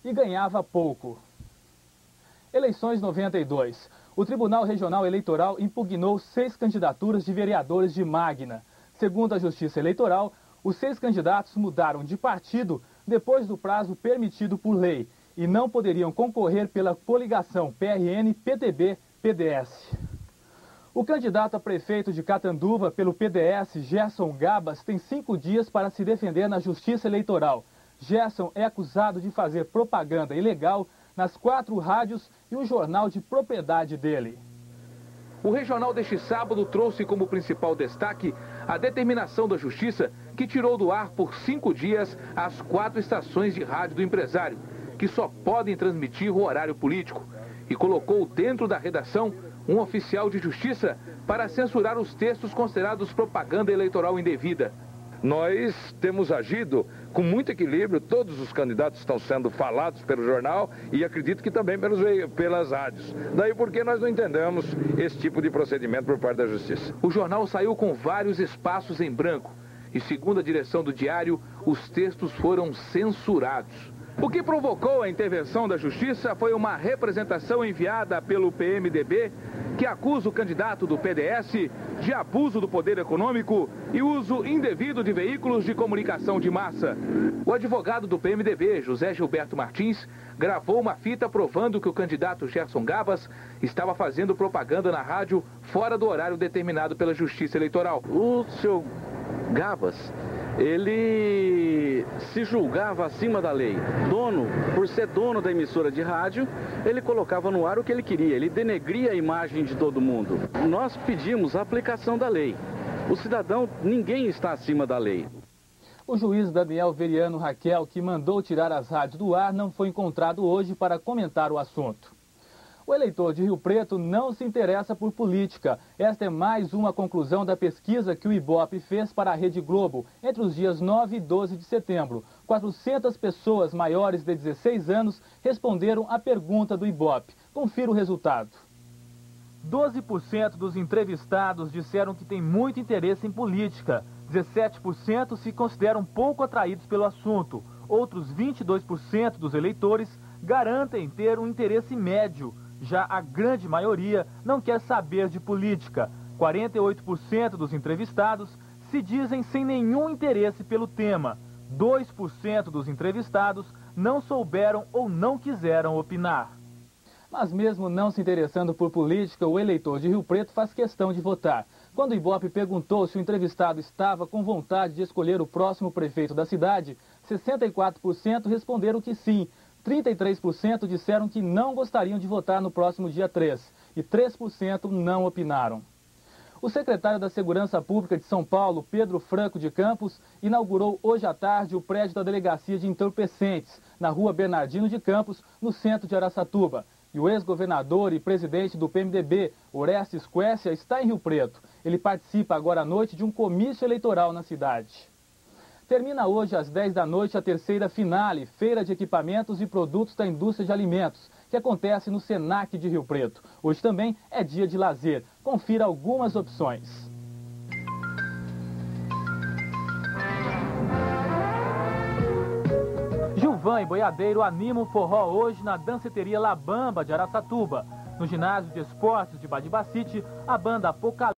e ganhava pouco. Eleições 92. O Tribunal Regional Eleitoral impugnou 6 candidaturas de vereadores de Magna. Segundo a Justiça Eleitoral, os 6 candidatos mudaram de partido depois do prazo permitido por lei e não poderiam concorrer pela coligação PRN-PTB-PDS. O candidato a prefeito de Catanduva pelo PDS, Gerson Gabas, tem 5 dias para se defender na Justiça Eleitoral. Gerson é acusado de fazer propaganda ilegal nas 4 rádios e o jornal de propriedade dele. O regional deste sábado trouxe como principal destaque a determinação da Justiça que tirou do ar por 5 dias as 4 estações de rádio do empresário, que só podem transmitir o horário político, e colocou dentro da redação um oficial de justiça para censurar os textos considerados propaganda eleitoral indevida. Nós temos agido com muito equilíbrio, todos os candidatos estão sendo falados pelo jornal e acredito que também pelas rádios. Daí porque nós não entendemos esse tipo de procedimento por parte da Justiça. O jornal saiu com vários espaços em branco e, segundo a direção do diário, os textos foram censurados. O que provocou a intervenção da Justiça foi uma representação enviada pelo PMDB que acusa o candidato do PDS de abuso do poder econômico e uso indevido de veículos de comunicação de massa. O advogado do PMDB, José Gilberto Martins, gravou uma fita provando que o candidato Gerson Gabas estava fazendo propaganda na rádio fora do horário determinado pela Justiça Eleitoral. O senhor Gabas, ele se julgava acima da lei. Por ser dono da emissora de rádio, ele colocava no ar o que ele queria, ele denegria a imagem de todo mundo. Nós pedimos a aplicação da lei. O cidadão, ninguém está acima da lei. O juiz Daniel Veriano Raquel, que mandou tirar as rádios do ar, não foi encontrado hoje para comentar o assunto. O eleitor de Rio Preto não se interessa por política. Esta é mais uma conclusão da pesquisa que o Ibope fez para a Rede Globo entre os dias 9 e 12 de setembro. 400 pessoas maiores de 16 anos responderam à pergunta do Ibope. Confira o resultado. 12% dos entrevistados disseram que têm muito interesse em política. 17% se consideram pouco atraídos pelo assunto. Outros 22% dos eleitores garantem ter um interesse médio. Já a grande maioria não quer saber de política. 48% dos entrevistados se dizem sem nenhum interesse pelo tema. 2% dos entrevistados não souberam ou não quiseram opinar. Mas mesmo não se interessando por política, o eleitor de Rio Preto faz questão de votar. Quando o Ibope perguntou se o entrevistado estava com vontade de escolher o próximo prefeito da cidade, 64% responderam que sim. 33% disseram que não gostariam de votar no próximo dia 3 e 3% não opinaram. O secretário da Segurança Pública de São Paulo, Pedro Franco de Campos, inaugurou hoje à tarde o prédio da Delegacia de Entorpecentes, na rua Bernardino de Campos, no centro de Araçatuba. E o ex-governador e presidente do PMDB, Orestes Quércia, está em Rio Preto. Ele participa agora à noite de um comício eleitoral na cidade. Termina hoje às 10 da noite a terceira finale, Feira de Equipamentos e Produtos da Indústria de Alimentos, que acontece no Senac de Rio Preto. Hoje também é dia de lazer. Confira algumas opções. Gilvan e Boiadeiro animam o forró hoje na danceteria La Bamba de Araçatuba. No ginásio de esportes de Badibacite, a banda Apocalipse